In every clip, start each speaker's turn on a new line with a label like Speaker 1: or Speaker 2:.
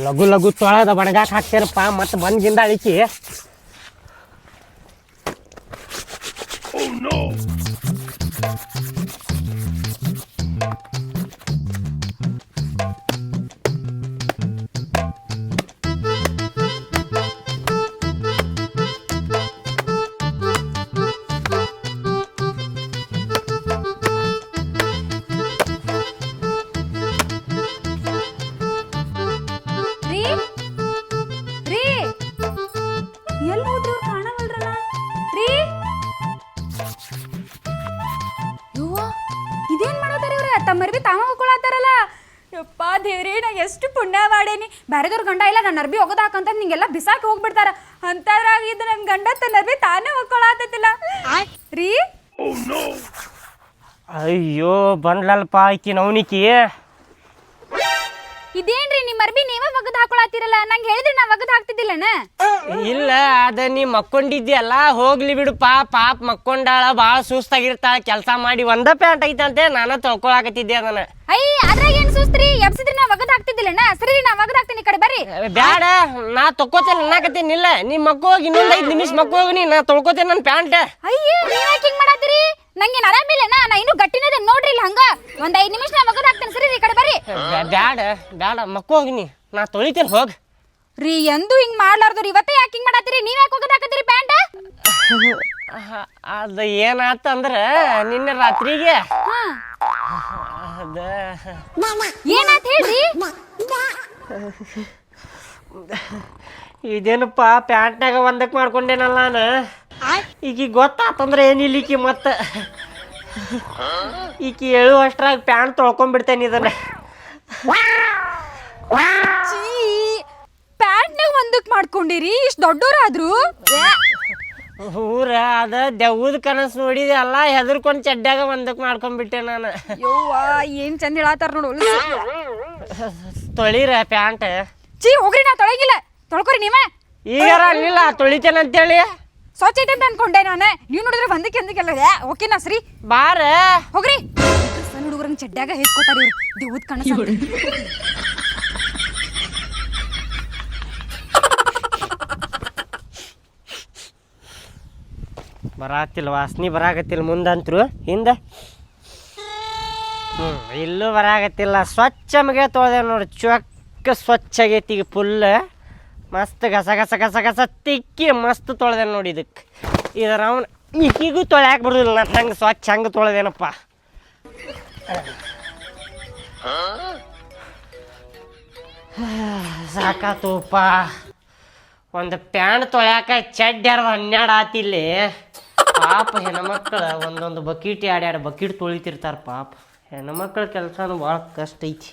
Speaker 1: ಲಘು ಲಘು ತೊಳೆದ ಬಣಗಾಕ ಹಾಕ್ತಾರಪ್ಪ ಮತ್ತೆ ಬಂದ್ಗಿಂದ ಅಳಿಕಿ
Speaker 2: ತಮ್ಮರ್ಬಿ ತಾವ ಹೋಗ್ಕೊಳತ್ತಾರಲ್ಲ ಯಪ್ಪ ದೇವ್ರೇ ನಾ ಎಷ್ಟು ಪುಣ್ಯ ಮಾಡೇನಿ ಬ್ಯಾರೆದವ್ರ ಗಂಡ ಇಲ್ಲ ನನ್ನ ಅರ್ಬಿ ಒಗದ ಹಾಕಂತ ನಿಂಗೆಲ್ಲ ಬಿಸಾಕಿ ಹೋಗ್ಬಿಡ್ತಾರ ಅಂತದ್ರಾಗ ಇದು ನನ್ನ ಗಂಡ ತನ್ನ ಅರ್ಬಿ ತಾನೇ ಹೋಗ್ಕೊಳತ್ತೈತಿಲ್ಲ ರೀ
Speaker 1: ಅಯ್ಯೋ ಬಂದ್ಲಲ್ಪ ಆಕಿ ನವನಿಕಿ
Speaker 2: ಇದೇನ್ರಿ ನಿಮ್ಮ ಅರ್ಬಿ ನೀವೇ ಒಗದ ಹಾಕೊಳತ್ತೀರಲ್ಲ ನಂಗೆ ಹೇಳಿದ್ರೆ ನಾ ಒಗದ ಹಾಕ್ತಿದ್ದಿಲ್ಲನ
Speaker 1: ಇಲ್ಲ ಅದ ನೀ ಮಕ್ಕೊಂಡಿದ್ಯಲ್ಲ ಹೋಗ್ಲಿ ಬಿಡು ಪಾಪ ಮಕ್ಕೊಂಡಾಳ ಭಾಳ ಸುಸ್ತಾಗಿರ್ತಾಳ ಕೆಲಸ ಮಾಡಿ ಒಂದ ಪ್ಯಾಂಟ್ ಐತಂತೆ ನಾನು ತೊಳ್ಕೊಳಕತ್ತಿದ್ದೆ ಅದನ್ನ
Speaker 2: ಅದ್ರಾಗ ಏನ್ ಸುಸ್ತ್ರಿ ಎಬ್ಸಿದ್ರೆ ನಾ ಒಗದ ಹಾಕ್ತಿದ್ದಿಲ್ಲನ ಸರಿ ನಾ ಒಗದ ಹಾಕ್ತೀನಿ ಈ ಕಡೆ ಬರ್ರಿ
Speaker 1: ಬ್ಯಾಡ ನಾ ತೊಕ್ಕೋತೇನೆ ಅನ್ನಕತ್ತೇನಿಲ್ಲ ನೀ ಮಕ್ಕ ಹೋಗಿ ಇನ್ನೊಂದ್ 5 ನಿಮಿಷ ಮಕ್ಕ ಹೋಗಿ ನಾ ತೊಳ್ಕೊತೇನೆ ನನ್ನ ಪ್ಯಾಂಟ್
Speaker 2: ಅಯ್ಯೋ ನೀವ್ಯಾಕೆ ಹಿಂಗ್ ಮಾಡತ್ತೀರಿ ನಂಗೆ ಆರಾಮಿಲ್ಲನ ನಾ ಇನ್ನು ಗಟ್ಟಿನದ ನೋಡ್ರಿ ಇಲ್ಲ ಹಂಗ ಒಂದ್ 5 ನಿಮಿಷ ನಾ ಒಗದ ಹಾಕ್ತೇನೆ ಸರಿ ಈ ಕಡೆ ಬರ್ರಿ
Speaker 1: ಬ್ಯಾಡ ಬ್ಯಾಡ ಮಕ್ಕ ಹೋಗಿ ನೀ ನಾ ತೊಳಿತೇನೆ ಹೋಗ್
Speaker 2: ರೀ ಎಂದು ಹಿಂಗ್ ಮಾಡ್ಲಾರ್ದ್ರಿ ಇವತ್ತೇ ಯಾಕೆ ಹಿಂಗ್ ಮಾಡತ್ತೀರಿ ನೀವ್ ಯಾಕೆ ಒಗದ ಹಾಕತ್ತೀರಿ ಪ್ಯಾಂಟ್
Speaker 1: ಅದ ಏನಾತಂದ್ರ ನಿನ್ನೆ ರಾತ್ರಿಗೆ ಅದ
Speaker 2: ಏನಾತ್ ಹೇಳ್ರಿ
Speaker 1: ಇದೇನಪ್ಪ ಪ್ಯಾಂಟ್ನಾಗ ಒಂದಕ್ಕೆ ಮಾಡ್ಕೊಂಡೇನಲ್ಲ ನಾನು ಈಗ ಗೊತ್ತಾತಂದ್ರೆ ಏನಿಲ್ಲ ಈಕಿ ಮತ್ತೆ ಈಕಿ ಹೇಳುವಷ್ಟ್ರಾಗ ಪ್ಯಾಂಟ್ ತೊಳ್ಕೊಂಡ್ಬಿಡ್ತೇನೆ ಇದನ್ನ
Speaker 2: ಪ್ಯಾಂಟ್ನಾಗ ಒಂದಕ್ಕೆ ಮಾಡ್ಕೊಂಡಿರಿ ಇಷ್ಟು ದೊಡ್ಡೋರಾದ್ರು
Speaker 1: ಊರ ಅದ ದೆವ್ವದ ಕನಸು ನೋಡಿದೆ ಅಲ್ಲ ಹೆದರ್ಕೊಂಡು ಚಡ್ಡಾಗ ಒಂದಕ್ಕೆ ಮಾಡ್ಕೊಂಡ್ಬಿಟ್ಟೆ ನಾನು
Speaker 2: ಯವ್ವ ಏನ್ ಚಂದ ಹೇಳತ್ತಾರ ನೋಡು
Speaker 1: ತೊಳಿರ ಪ್ಯಾಂಟ್
Speaker 2: ಹೋಗ್ರಿ ನಾ ತೊಳಗಿಲ್ಲ ತೊಳ್ಕೊರಿ ನೀವೇ
Speaker 1: ಈಗಾರ ಅಲ್ಲಿಲ್ಲ ತೊಳಿತೇನೆ ಅಂತೇಳಿ
Speaker 2: ಸ್ವಚ್ಛ ಐತೆ ಅಂತ ಅನ್ಕೊಂಡೆ ನಾನು ನೀವು ನೋಡಿದ್ರೆ ಒಂದಕ್ಕೆ ಎಂದಕ್ಕೆಲ್ಲ ಓಕೆನಾ ಸರಿ
Speaker 1: ಬಾರ
Speaker 2: ಹೋಗ್ರಿ ಸಣ್ಣ ಹುಡುಗರಂಗ್ ಚಡ್ಡಾಗ ಹೇಳ್ಕೊತಾರ ಇವ್ರು ದೇವ್ದ ಕನಸು
Speaker 1: ಬರಾತಿಲ್ಲ ವಾಸನೆ ಬರಾಕತ್ತಿಲ್ಲ ಮುಂದಂತ್ರು ಹಿಂದೆ ಇಲ್ಲೂ ಬರಾಕತ್ತಿಲ್ಲ ಸ್ವಚ್ಛ ಮಗೆ ತೊಳೆದೆ ನೋಡಿ ಚೊಕ್ಕ ಸ್ವಚ್ಛ ಆಗೈತಿ ಈಗ ಫುಲ್ ಮಸ್ತ್ ಗಸ ಗಸ ಗಸ ಗಸ ತಿಕ್ಕಿ ಮಸ್ತ್ ತೊಳೆದೆ ನೋಡಿ ಇದಕ್ಕೆ ಇದರ ಅವನು ಈಗಿಗೂ ತೊಳ್ಯಾಕೆ ಬರೋದಿಲ್ಲ ನಾನು ಹಂಗೆ ಸ್ವಚ್ಛ ಹಂಗೆ ತೊಳೆದೇನಪ್ಪ ಸಾಕಾತುಪ್ಪ ಒಂದು ಪ್ಯಾಂಟ್ ತೊಳ್ಯಾಕ ಚಡ್ಡ್ಯಾರ್ದು 12 ಆತಿಲ್ಲಿ ಪಾಪ ಹೆಣ್ಮಕ್ಳು ಒಂದೊಂದು ಬಕೀಟ್ 2 ಬಕೀಟ್ ತೊಳಿತಿರ್ತಾರೆ ಪಾಪ ಹೆಣ್ಮಕ್ಳ ಕೆಲಸನೂ ಭಾಳ ಕಷ್ಟ ಐತಿ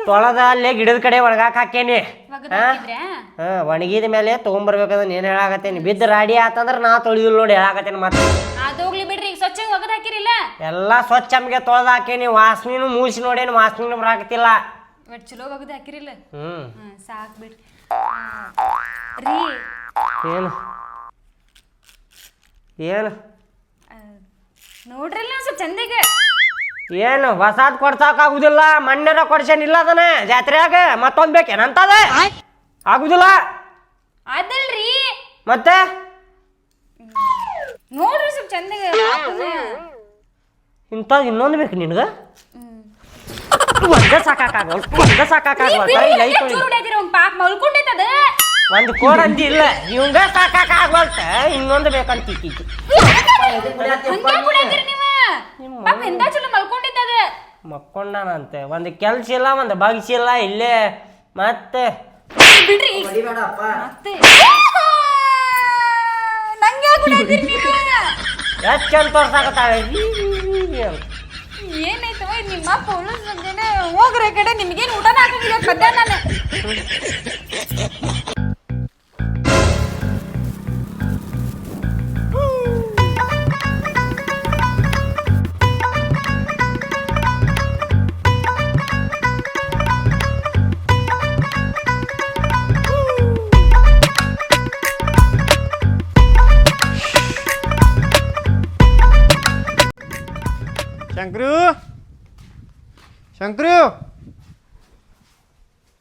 Speaker 1: ತೊಳೆದ ಅಲ್ಲೇ ಗಿಡದ ಕಡೆ ಒಣಗಾಕ ಹಾಕೇನಿ ಒಣಗಿದ ಮೇಲೆ ತೊಗೊಂಬರ್ಬೇಕಂದ್ರೆ ಏನು ಹೇಳಾಕತ್ತೇನಿ ಬಿದ್ದು ರಾಡಿ ಆತಂದ್ರೆ ನಾ ತೊಳಿದಿಲ್ಲ ನೋಡಿ ಹೇಳಾಕತ್ತೇನಿ ಮತ್ತೆ
Speaker 2: ಅದೋಗ್ಲಿ ಬಿಡ್ರಿ ಈಗ ಸ್ವಚ್ಛ ಒಗದ ಹಾಕಿರಿಲ್ಲ
Speaker 1: ಎಲ್ಲ ಸ್ವಚ್ಛ ನಮಗೆ ತೊಳೆದು ಹಾಕೇನಿ ವಾಸನಿನೂ ಮೂಸಿ ನೋಡೇನಿ ವಾಸನಿನೂ ಬರಾಕತ್ತಿಲ್ಲ
Speaker 2: ಚಲೋ ಒಗದ ಹಾಕಿರಿಲ್ಲ ಸಾಕ್ ಬಿಡ್ರಿ
Speaker 1: ಏನು ಏನು
Speaker 2: ನೋಡ್ರಿಲ್ಲ ಸ್ವಲ್ಪ ಚಂದಿಗ
Speaker 1: ಏನು ಹೊಸಾದ್ ಕೊಡ್ಸಾಕಾಗುದಿಲ್ಲ ಮಣ್ಣರ ಕೊಡ್ಸೇನಿಲ್ಲ ಅದನ್ನ ಜಾತ್ರೆಯಾಗ ಮತ್ತೊಂದ್ ಬೇಕೇನಂತದ ಆಗುದಿಲ್ಲ
Speaker 2: ಅದಲ್ರಿ
Speaker 1: ಮತ್ತೆ
Speaker 2: ನೋಡ್ರಿ ಸ್ವಲ್ಪ ಚಂದಿಗ
Speaker 1: ಇಂಥದ್ದು ಇನ್ನೊಂದು ಬೇಕು ನಿನಗ ಒಂದೇ ಸಾಕಾಗಲ್ಲ
Speaker 2: ಪಾಪ ಮಲ್ಕೊಂಡೈತದ
Speaker 1: ಒಂದು ಕೋಡ್ ಅಂದಿ ಇಲ್ಲ ಇವಂಗ ಸಾಕಾಗಲ್ತ ಇನ್ನೊಂದು ಬೇಕಂತ ಮಕ್ಕೊಂಡಾನಂತೆ ಒಂದು ಕೆಲ್ಸ ಇಲ್ಲ ಒಂದು ಬಗ್ಸಿಲ್ಲ ಇಲ್ಲೇ ಮತ್ತೆ ಎಷ್ಟು ಚಂದ ತೋರ್ಸಾಕತ್ತಾಳೆ
Speaker 2: ಏನಾಯ್ತವ ನಿಮ್ಮ ಪೊಲೀಸ್ ಬಂದೇನೆ ಹೋಗ್ರೆ ಕಡೆ ನಿಮ್ಗೇನು ಊಟನ ಹಾಕಿಲ್ಲ ಮಧ್ಯಾಹ್ನ ನಾನು
Speaker 3: ಶಂಕ್ರು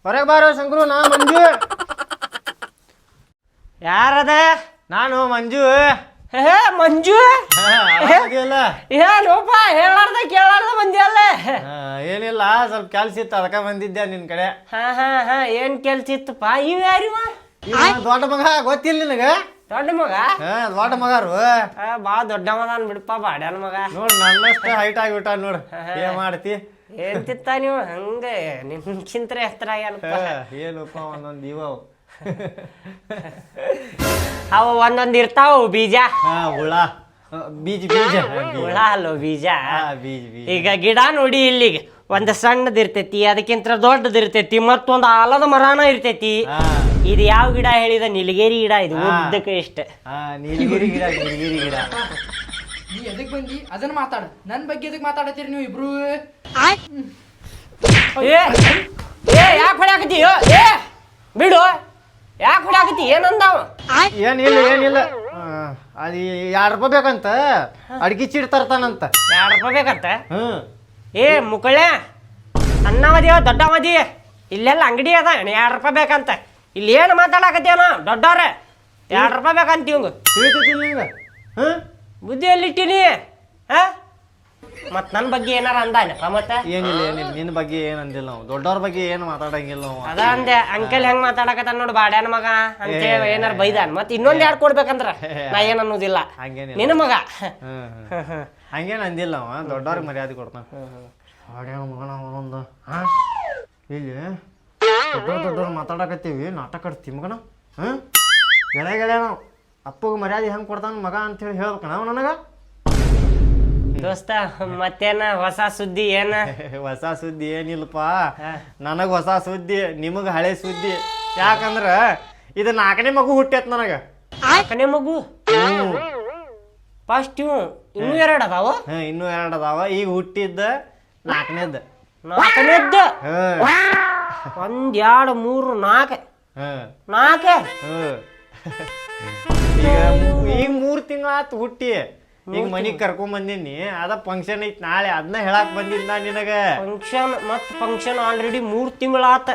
Speaker 3: ಹೊರಗೆ ಬಾರೋ ಶಂಕರು, ನಾ ಮಂಜು.
Speaker 1: ಯಾರದ?
Speaker 3: ನಾನು ಮಂಜು.
Speaker 1: ಮಂಜು ಏನೋಪ ಹೇಳಾರ್ದ ಕೇಳಾರ್ದ ಮಂದಿ ಅಲ್ಲ.
Speaker 3: ಏನಿಲ್ಲ, ಸ್ವಲ್ಪ ಕೆಲ್ಸ ಇತ್ತು, ಅದಕ್ಕೆ ಬಂದಿದ್ದೆ ನಿನ್ ಕಡೆ.
Speaker 1: ಹಾ ಏನ್ ಕೆಲ್ಸ ಇತ್ತಪ್ಪ? ಇವ್ ಯಾರಿವ?
Speaker 3: ದೊಡ್ಡ ಮಗ ಗೊತ್ತಿಲ್ಲ ನಿನಗ?
Speaker 1: ದೊಡ್ಡ ಮಗ?
Speaker 3: ದೊಡ್ಡ ಮಗಾರು
Speaker 1: ಬಾ ದೊಡ್ಡ ಮಗ ಬಿಡಪ್ಪ, ಬಾಡ್ಯಾನ ಮಗ.
Speaker 3: ನೋಡ್ ನನ್ನಷ್ಟು ಹೈಟ್ ಆಗಿಬಿಟ್ಟ ನೋಡ್. ಏನ್ ಮಾಡ್ತಿ?
Speaker 1: ಏನ್ ತಿತ್ತ ನೀವು ಹಂಗ ನಿಮ್ಕಿಂತ ಎತ್ತರ ಆಗ್ಯಾನಪ್ಪ.
Speaker 3: ಏನಪ್ಪ ಒಂದೊಂದು ಇವ
Speaker 1: ಅವು ಒಂದೊಂದ್ ಇರ್ತಾವ ಬೀಜ.
Speaker 3: ಹುಳ ಬೀಜ ಬೀಜ
Speaker 1: ಹುಳ ಅಲ್ಲೋ ಬೀಜ.
Speaker 3: ಬೀಜ ಬೀಜ.
Speaker 1: ಈಗ ಗಿಡ ನೋಡಿ, ಇಲ್ಲಿಗೆ ಒಂದ್ ಸಣ್ಣದಿರ್ತೈತಿ, ಅದಕ್ಕಿಂತ ದೊಡ್ಡದಿರ್ತೈತಿ, ಮತ್ತೊಂದು ಆಲದ ಮರಾನ ಇರ್ತೈತಿ. ಇದು ಯಾವ ಗಿಡ ಹೇಳಿದ? ನೀಲಗಿರಿ ಗಿಡ. ಇದು ಉದ್ದಕ್ಕೆ ಇಷ್ಟ.
Speaker 3: ನೀಲಗಿರಿ ಗಿಡ, ನೀಲಗಿರಿ ಗಿಡ.
Speaker 4: ನೀ ಎದಕ್ ಬಂದಿ ಅದನ್ನ ಮಾತಾಡ, ನನ್ ಬಗ್ಗೆ ಎದಕ್ ಮಾತಾಡತ್ತೀರಿ ನೀವು ಇಬ್ರು?
Speaker 1: ಯಾಕೆ ಹೊಡ್ಯಾಕತಿ? ಬಿಡು, ಯಾಕೆ ಹೊಡ್ಯಾಕತಿ? ಏನಂದಾವ?
Speaker 3: ಏನಿಲ್ಲ ಏನಿಲ್ಲ, ಅದು 2 ರೂಪಾಯಿ ಬೇಕಂತ ಅಡ್ಗಿ ಚೀಟ್ ತರ್ತಾನಂತ.
Speaker 1: 2 ರೂಪಾಯಿ ಬೇಕಂತ? ಮುಕಳೆ ಸಣ್ಣವದಿಯ ದೊಡ್ಡವದಿ? ಇಲ್ಲೆಲ್ಲ ಅಂಗಡಿ ಅದ, 2 ರೂಪಾಯಿ ಬೇಕಂತ. ಇಲ್ಲಿ ಏನು ಮಾತಾಡಕತ್ತೇನ ದೊಡ್ಡವ್ರೆ? 2 ರೂಪಾಯಿ ಬೇಕಂತ ಇವಂಗ.
Speaker 3: ತಿಳಿತೈತಿಲ್ಲ ನಿಂಗ?
Speaker 1: ಬುದ್ಧಿ ಎಲ್ಲಿಟ್ಟಿನಿ? ಮತ್ ನನ್ನ ಬಗ್ಗೆ ಏನಾರ ಅಂದಾನಪ್ಪ? ಮತ್ತೆ
Speaker 3: ಏನಿಲ್ಲ ಏನಿಲ್ಲ, ನಿನ್ನ ಬಗ್ಗೆ ಏನ್ ಅಂದಿಲ್ಲ ನಾವು, ದೊಡ್ಡವ್ರ ಬಗ್ಗೆ ಏನು ಮಾತಾಡಂಗಿಲ್ಲ ನಾವು.
Speaker 1: ಅದ ಅಂದೆ, ಅಂಕಲ್ ಹೆಂಗ್ ಮಾತಾಡಕತ್ತ ನೋಡು, ಬಾಡ್ಯಾನ ಮಗ ಅಂತ ಏನಾರ ಬೈದಾನ. ಮತ್ ಇನ್ನೊಂದ್ 2 ಕೊಡ್ಬೇಕಂದ್ರ ನಾ ಏನ್ ಅನ್ನೋದಿಲ್ಲ. ನಿನ್ನ ಮಗ
Speaker 3: ಹಂಗೇನ್ ಅಂದಿಲ್ಲ ಅವ, ದೊಡ್ಡವ್ರಿಗೆ ಮರ್ಯಾದೆ ಕೊಡ್ತಾನ. ಬಾಡ್ಯಾನ ಮಗನ ಅವನೊಂದು. ಇಲ್ಲಿ ದೊಡ್ಡವ್ರು ಮಾತಾಡಕತ್ತೀವಿ, ನಾಟಕ ಆಡ್ತೀವಿ ಮಗನ. ಗೆಳೆ ನಾವು ಅಪ್ಪಗೆ ಮರ್ಯಾದೆ ಹೆಂಗ್ ಕೊಡ್ತಾನ ಮಗ ಅಂತ ಹೇಳಿ ಹೇಳ್ಬೇಕಣ ಅವ ನನಗ.
Speaker 1: ದೋಸ್ತ ಮತ್ತೇನ ಹೊಸ ಸುದ್ದಿ? ಏನ
Speaker 3: ಹೊಸ ಸುದ್ದಿ ಏನಿಲ್ಲಪ್ಪ, ನನಗ ಹೊಸ ಸುದ್ದಿ, ನಿಮಗ ಹಳೆ ಸುದ್ದಿ. ಯಾಕಂದ್ರ ಇದು 4ನೇ ಮಗು ಹುಟ್ಟೈತ್ ನನಗ.
Speaker 1: 4ನೇ ಮಗು? ಫಸ್ಟ್ ಇನ್ನೂ 2 ಅದಾವ?
Speaker 3: ಇನ್ನೂ 2 ಅದಾವ. ಈಗ ಹುಟ್ಟಿದ್ದ 4ನೇದ.
Speaker 1: 4ನೇದ್ದು? 1 2 3 4 4.
Speaker 3: ಈಗ 3 ತಿಂಗಳಾತು ಹುಟ್ಟಿ. ಈಗ ಮನಿಗ್ ಕರ್ಕೊಂಡ್ ಬಂದಿನಿ, ಅದ ಫಂಕ್ಷನ್ ಐತಿ ನಾಳೆ, ಅದನ್ನ ಹೇಳಾಕ್ ಬಂದಿದ್ದ ನಿನಗ.
Speaker 1: Function already 3 ತಿಂಗಳಾತ.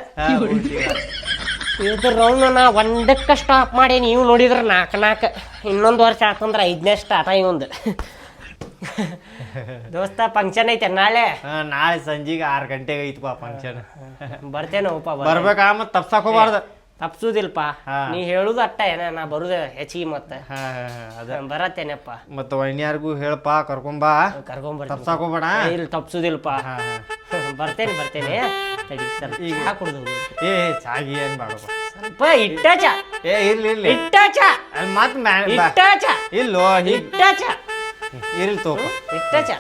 Speaker 1: ಇದ್ರ ರೌಂಡ್ ನಾ ಒಂದಕ್ಕ ಸ್ಟಾಪ್ ಮಾಡಿ, ನೀವು ನೋಡಿದ್ರ 4 ಇನ್ನೊಂದು ವರ್ಷ ಆತಂದ್ರ 5ನೇ ಸ್ಟಾರ್ಟ್ ಇವಂದು. ದೋಸ್ತ ಫಂಕ್ಷನ್ ಐತೆ ನಾಳೆ?
Speaker 3: ನಾಳೆ ಸಂಜಿಗೆ 6 ಗಂಟೆಗೆ ಐತಪ್ಪ ಫಂಕ್ಷನ್.
Speaker 1: ಬರ್ತೇನಪ್ಪ.
Speaker 3: ಬರ್ಬೇಕಾ? ಮತ್ ತಪ್ಸಕ್ ಹೋಗ್ಬಾರ್ದು.
Speaker 1: ತಪ್ಸುದಿಲ್ಪ, ನೀ ಹೇಳುದು ಅಟ್ಟ ಏನ, ನಾ ಬರುದ ಹೆಚ್ಚಿಗೆ ಮತ್ತೆ ಬರತ್ತೇನಪ್ಪ.
Speaker 3: ಮತ್ತ ವೈನ್ಯಾರ್ಗು ಹೇಳಪ್ಪ, ಕರ್ಕೊಂಬಾ. ತಪ್ಸಾಕ್ ಹೋಗ್ಬೇಡ.
Speaker 1: ಇಲ್ಲಿ ತಪ್ಸುದಿಲ್ಪ. ಬರ್ತೇನೆ ತಡಿ ಸರ್. ಚಾ ಕುಡ್ದು
Speaker 3: ಚಾಗಿ ಏನ್ ಬಾಡಪ್ಪ,
Speaker 1: ಸ್ವಲ್ಪ ಇಟ್ಟ ಚಾ.
Speaker 3: ಇರ್ಲಿ
Speaker 1: ಇಟ್ಟ ಚಾ
Speaker 3: ಮತ್
Speaker 1: ಇಟ್ಟ ಚಾ
Speaker 3: ಇಲ್ಲೋ
Speaker 1: ಇಟ್ಟ ಚಾ
Speaker 3: ಇರ್ಲಿ ತೋಪ
Speaker 1: ಇಟ್ಟ ಚಾ.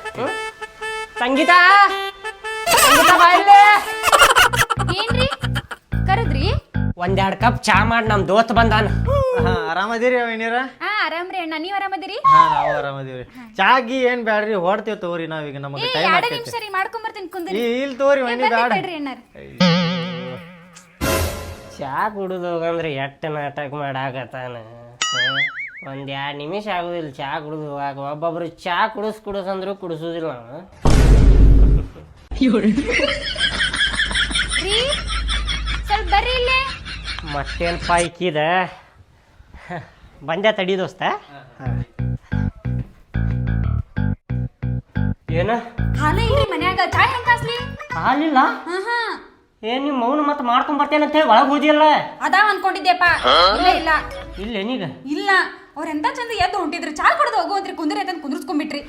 Speaker 1: ಸಂಗೀತ ಬಾ ಇಲ್ಲಿ.
Speaker 2: ಏನ್ರಿ ಕರದ್ರಿ?
Speaker 1: 1-2 ಕಪ್ ಚಾ ಮಾಡಿ, ನಮ್ ದೋಸ್ತ್ ಬಂದಾನ.
Speaker 3: ಆರಾಮದಿರಿ ವೈನ್ಯಾರ?
Speaker 2: ಆರಾಮ್ರಿ ಅಣ್ಣ, ನೀವ್ ಆರಾಮದಿರಿ?
Speaker 3: ನಾವು ಆರಾಮದಿವ್ರಿ. ಚಾಗಿ ಏನ್ ಬ್ಯಾಡ್ರಿ, ಹೊಡ್ತೇವ್ ತಗೋರಿ ನಾವೀಗ, ನಮಗೆ ಟೈಮ್ ಆಗ್ತೈತಿ.
Speaker 2: ಸರಿ ಮಾಡ್ಕೊಂಡ್ ಬರ್ತೀನಿ, ಕುಂದ್ರಿ.
Speaker 3: ಇಲ್ಲಿ ತಗೋರಿ ವೈನಿ, ಬ್ಯಾಡ.
Speaker 1: ಚಾ ಕುಡುದು ಹೋಗಂದ್ರೆ ಎಟ್ಟ ನಾಟಕ ಮಾಡಾಕತ್ತಾನ. 1-2 ನಿಮಿಷ ಆಗುದಿಲ್ಲ ಚಾ ಕುಡಿದು ಹೋಗಾಕ. ಒಬ್ಬೊಬ್ರು ಚಾ ಕುಡಿಸಂದ್ರು ಕುಡಿಸೋದಿಲ್ಲ ನಾವು.
Speaker 2: ಸ್ವಲ್ಪ ಬರ್ರಿ ಇಲ್ಲೇ.
Speaker 1: ಮತ್ತೇನ್ ಪಾಯ್ಕಿದ ಬಂದೆ, ತಡಿ ದೋಸ್ತ. ಏನ
Speaker 2: ಹಾಲ ಇಲ್ರಿ ಮನ್ಯಾಗ, ಚಾ ಹೆಂಗ್ ಕಾಸ್ಲಿ?
Speaker 1: ಹಾಲಿಲ್ಲ? ಏನ್ ನಿಮ್ಮ ಮೌನ ಮತ್ತೆ ಮಾಡ್ಕೊಂಡ್ ಬರ್ತೇನೆ ಅಂತ ಹೇಳಿ ಒಳಗ್ ಹೋದಿಯಲ್ಲ?
Speaker 2: ಅದಾ ಅನ್ಕೊಂಡಿದ್ದೆಪ್ಪ. ಇಲ್ಲ
Speaker 1: ಇಲ್ಲ ನೀಗ
Speaker 2: ಇಲ್ಲ, ಅವ್ರ ಎಂತ ಚಂದ ಎದ್ದು ಹೊಂಟಿದ್ರು, ಚಾ ಕುಡ್ದು ಹೋಗುವಂತ್ರಿ, ಕುಂದ್ರಿ ಅಂತ ಕುಂದ್ರಸ್ಕೊಂಡ್ಬಿಟ್ರಿ.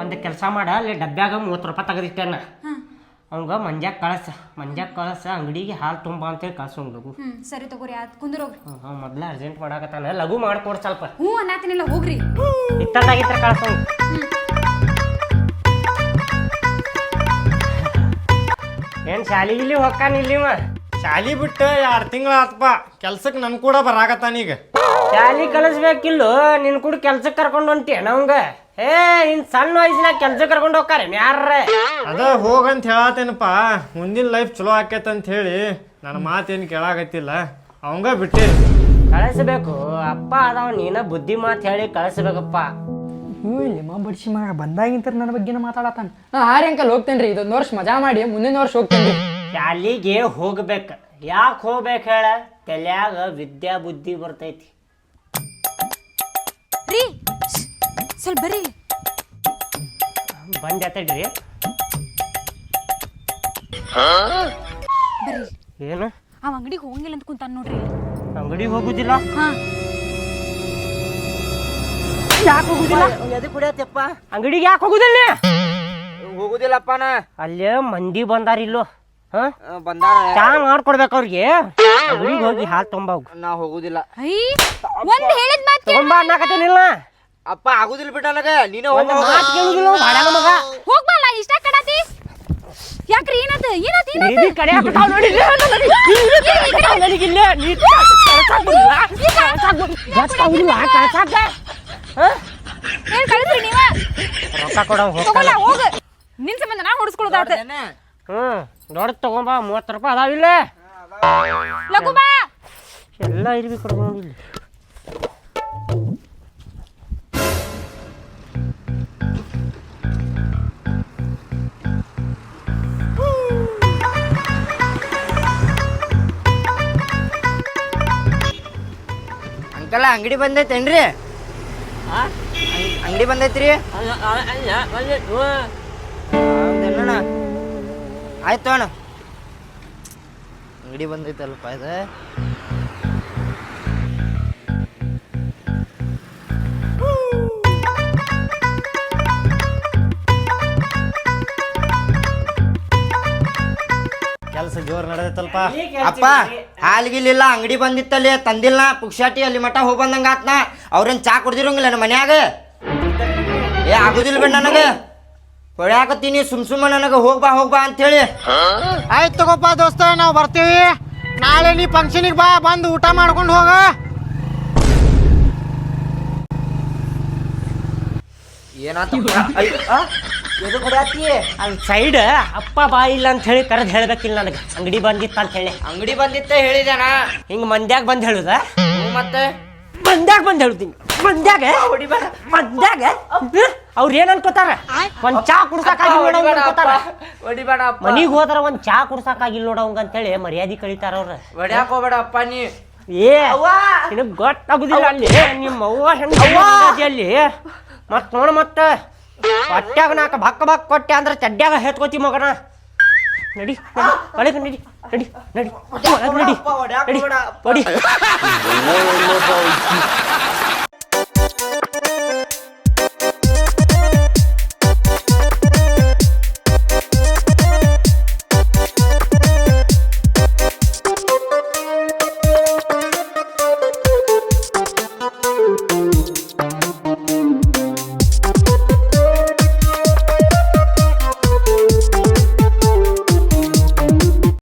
Speaker 1: ಒಂದ್ ಕೆಲಸ ಮಾಡ, ಅಲ್ಲಿ ಡಬ್ಬ್ಯಾಗ 30 ರೂಪಾಯಿ ತೆಗೆದಿಟ್ಟೇನ, ಅವಂಗ ಮಂಜಾಕ್ ಕಳಸ ಅಂಗಡಿಗೆ ಹಾಲು ತುಂಬ ಅಂತೇಳಿ ಕಳ್ಸೋಂಗ್.
Speaker 2: ಸರಿ ತಗೋರಿ, ಆತ್ ಕುಂದ್ರೋಗ್ರಿ.
Speaker 1: ಮೊದ್ಲ ಅರ್ಜೆಂಟ್ ಮಾಡಾಕತ್ತಾನ, ಲಘು ಮಾಡ್ಕೊಡ್ ಸ್ವಲ್ಪ.
Speaker 2: ಅನ್ನತಿನಿಲ್ಲ, ಹೋಗ್ರಿ.
Speaker 1: ಇತ್ತದಾಗಿತ್ರ ಕಳ್ಸೋಂಗ್. ಏನ್ ಶಾಲಿಗಿಲಿ ಹೊಕ್ಕಾನ ಇಲ್ಲಿವ?
Speaker 3: ಶಾಲಿ ಬಿಟ್ಟು 2 ತಿಂಗಳ ಆತಪ್ಪ, ಕೆಲ್ಸಕ್ಕೆ ನನ್ ಕೂಡ ಬರಾಕತ್ತಾನೀಗ.
Speaker 1: ಶಾಲಿ ಕಲಿಸ್ಬೇಕಿಲ್ಲೋ, ನಿನ್ ಕೂಡ ಕೆಲ್ಸಕ್ಕೆ ಕರ್ಕೊಂಡು ಹೊಂಟಿ ನವಂಗ. ಇನ್ ಸಣ್ಣ ವಯಸ್ಸಿನಾಗ ಕೆಲ್ಸಕ್ಕೆ ಕರ್ಕೊಂಡು ಹೋಗ್ತಾರೆ ಯಾರ?
Speaker 3: ಅದ ಹೋಗಂತ ಹೇಳತ್ತೇನಪ್ಪ, ಮುಂದಿನ ಲೈಫ್ ಚಲೋ ಆಕೇತಂತ ಹೇಳಿ ನನ್ನ ಮಾತೇನು ಕೇಳಾಕತ್ತಿಲ್ಲ, ಅವಂಗ ಬಿಟ್ಟೆ.
Speaker 1: ಕಳಿಸ್ಬೇಕು ಅಪ್ಪ ಅದಾವ, ನೀನ ಬುದ್ಧಿ ಮಾತು ಹೇಳಿ ಕಳಿಸ್ಬೇಕಪ್ಪ.
Speaker 4: ಇಲ್ಲಿ ಬಡ್ಸಿ ಮಗ ಬಂದಾಗಿಂತ ನನ್ನ ಬಗ್ಗೆನ ಮಾತಾಡತಾನ. ನಾ 6 ಅಂಕಲ್ ಹೋಗ್ತೇನ್ರಿ, ಇದೊಂದು ವರ್ಷ ಮಜಾ ಮಾಡಿ ಮುಂದಿನ ವರ್ಷ ಹೋಗ್ತೇನ್ರಿ.
Speaker 1: ಶಾಲಿಗೆ ಹೋಗ್ಬೇಕು. ಯಾಕೆ ಹೋಗ್ಬೇಕು ಹೇಳ? ತಲ್ಯಾಗ ವಿದ್ಯಾ ಬುದ್ಧಿ ಬರ್ತೈತಿ.
Speaker 2: ರೀ ಸ್ವಲ್ಪ ಬರ್ರಿ.
Speaker 1: ಬಂದ್ ಎತ್ತಡ್ರಿ.
Speaker 2: ಬರ್ರಿ.
Speaker 1: ಏನು
Speaker 2: ಅವ ಅಂಗಡಿಗೆ ಹೋಗಂಗಿಲ್ಲ ಅಂತ ಕುಂತಾನ ನೋಡ್ರಿ.
Speaker 1: ಅಂಗಡಿಗೆ ಹೋಗುದಿಲ್ಲ?
Speaker 2: ಹಾ
Speaker 1: ಯಾಕೆ ಹೋಗುದಿಲ್ಲ?
Speaker 3: ಎದಕ್ಕೆ ಕುಡಿಯತ್ತಪ್ಪ?
Speaker 1: ಅಂಗಡಿಗೆ ಯಾಕೆ ಹೋಗುದಿಲ್ಲ?
Speaker 3: ಹೋಗುದಿಲ್ಲಪ್ಪ ನಾ.
Speaker 1: ಅಲ್ಲೇ ಮಂದಿ ಬಂದಾರಿಲ್ಲೋ. ಹಾ
Speaker 3: ಬಂದಾರ.
Speaker 1: ಚಾ ಮಾಡ್ಕೊಡ್ಬೇಕು ಅವ್ರಿಗೆ. ಅಂಗಡಿಗೆ ಹೋಗಿ ಹಾಲು ತೊಂಬ ಹೋಗು.
Speaker 3: ನಾ ಹೋಗುದಿಲ್ಲ.
Speaker 2: ಐ ಒಂದ್ ಹೇಳಿದ ಮಾತು
Speaker 1: ತೊಗೊಂಬ ಅನ್ನಕತ್ತೇನಿಲ್ಲ.
Speaker 3: ಅಪ್ಪ ಆಗುದಿಲ್ಲ ಬಿಟ್ಟ ನನಗ. ನೀನೇ
Speaker 1: ಒಂದು ಮಾತು ಕೇಳುದಿಲ್ಲ ಬಾಡ್ಯಾನ ಮಗ.
Speaker 2: ಹೋಗ್ಬಲ್ಲ ಇಷ್ಟ ಕಡತಿ. ಯಾಕ್ರಿ ಏನಾತ ಏನಾತ
Speaker 1: ನಿಧಿ ಕಡೆ ಹಾಕ್ತಾವ್ ನೋಡಿ. ನನಗಿಲ್ಲ ನೀ ಕಳ್ಸಾಕ್ ಬಂದಿಲ್ಲ. ಗೊತ್ತಾಗುದಿಲ್ಲ ಕಳ್ಸಾಕ.
Speaker 2: ಹೇಳಿ ಕಳಿಸ್ರಿ ನೀವ.
Speaker 1: ರೊಕ್ಕ ಕೊಡೋ
Speaker 2: ತಗೋಲ್ಲ
Speaker 1: ಹೋಗ್ತಾನ.
Speaker 2: ಹೋಗ. ನಿನ್ ಸಂಬಂಧ ನಾ ಹೊಡ್ಸ್ಕೊಳ್ಳೋದಾತ.
Speaker 1: ದೊಡ್ಡ ತಗೊಂಬ 30 ರೂಪಾಯಿ ಅದಾವಿಲ್ಲ.
Speaker 2: ಲಘು ಬಾ.
Speaker 1: ಎಲ್ಲ ಇರ್ಬಿ ಕೊಡ್ಕೊಂಡಿಲ್ಲ.
Speaker 3: ಅಂಕಲ್ ಅಂಗಡಿ ಬಂದೈತೇನ್ರಿ? ಅಂಗಡಿ ಬಂದೈತ್ರಿ? ಹೌದೇನಣ್ಣ? ಆಯ್ತು ಅಣ್ಣ, ಅಂಗಡಿ ಬಂದೈತಲ್ಪ ಇದು.
Speaker 1: ಕೆಲಸ ಜೋರ್ ನಡೆದೈತಲ್ಪ.
Speaker 3: ಅಪ್ಪ ಹಾಲ್ಗಿಲ್ಲಿಲ್ಲ, ಅಂಗಡಿ ಬಂದಿತ್ತಲ್ಲಿ ತಂದಿಲ್ಲ. ಪುಕ್ಷಾಟಿ ಅಲ್ಲಿ ಮಠ ಹೋಗಿ ಬಂದಂಗ ಆತ್ನ. ಅವ್ರೇನ್ ಚಾ ಕುಡ್ದಿರಂಗಿಲ್ಲ ನಮ್ಮ ಮನ್ಯಾಗ. ಏ ಆಗುದಿಲ್ಲ ಬಿಡ್ ನನಗೆ. ಹೊಳ್ಯಾಕತ್ತೀನಿ ಸುಮ್ಮ ನನಗೆ ಹೋಗ್ಬಾ ಅಂತೇಳಿ.
Speaker 5: ಆಯ್ತು ತಗೋಪ್ಪ ದೋಸ್ತ, ನಾವು ಬರ್ತೀವಿ. ನಾಳೆ ನೀ ಫಂಕ್ಷನಿಗೆ ಬಾ, ಬಂದು ಊಟ ಮಾಡ್ಕೊಂಡು ಹೋಗ.
Speaker 3: ಏನಾತ?
Speaker 1: ಅಲ್ಲಿ ಸೈಡ್ ಅಪ್ಪ ಬಾ ಇಲ್ಲ ಅಂತ ಹೇಳಿ ಕರೆದು ಹೇಳ್ಬೇಕಿಲ್ಲ ನನಗೆ. ಅಂಗಡಿ ಬಂದಿತ್ತ ಅಂತ ಹೇಳಿ.
Speaker 3: ಅಂಗಡಿ ಬಂದಿತ್ತ ಹೇಳಿದಾನ.
Speaker 1: ಹಿಂಗ ಮಂದ್ಯಾಗ ಬಂದ್ ಹೇಳುದ?
Speaker 3: ಮತ್ತೆ
Speaker 1: ಮಂದ್ಯಾಗ ಬಂದ್ ಹೇಳುತ್ತೀನಿ. ಮಂದ್ಯಾಗ ಅವ್ರ ಏನ್ ಅನ್ಕೋತಾರ? ಒಂದ್ ಚಾ ಕುಡ್ಸಾಕಾಗಿಲ್ಲ ನೋಡ ಅನ್ಕೋತಾರ.
Speaker 3: ಹೊಡಿಬೇಡ ಅಪ್ಪ.
Speaker 1: ಮನಿಗ್ ಹೋದ್ರ ಒಂದ್ ಚಾ ಕುಡ್ಸಾಕಾಗಿಲ್ಲ ನೋಡವಂಗ ಅಂತೇಳಿ ಮರ್ಯಾದೆ ಕಳಿತಾರ ಅವ್ರ.
Speaker 3: ಹೊಡ್ಯಾಕ ಹೋಗ್ಬೇಡ ಅಪ್ಪ ನೀ.
Speaker 1: ಏ ನಿನಗ್ ಗೊತ್ತಾಗುದಿಲ್ಲ. ಅಲ್ಲಿ ನಿಮ್ಮ ಅವ್ವ ಹೆಂಗ ಅಲ್ಲಿ ಮತ್ ನೋಡ ಮತ್ತ ಹೊಟ್ಯಾಗ ನಾಕ ಬಕ್ಕ ಕೊಟ್ಟೆ ಅಂದ್ರೆ ಚಡ್ಡ್ಯಾಗ ಹೆತ್ಕೋತಿ ಮಗನ. ನಡಿ ಒಳಗ ನಡಿ ನಡಿ ನಡಿ ಒಳಗ ನಡಿ ನಡಿ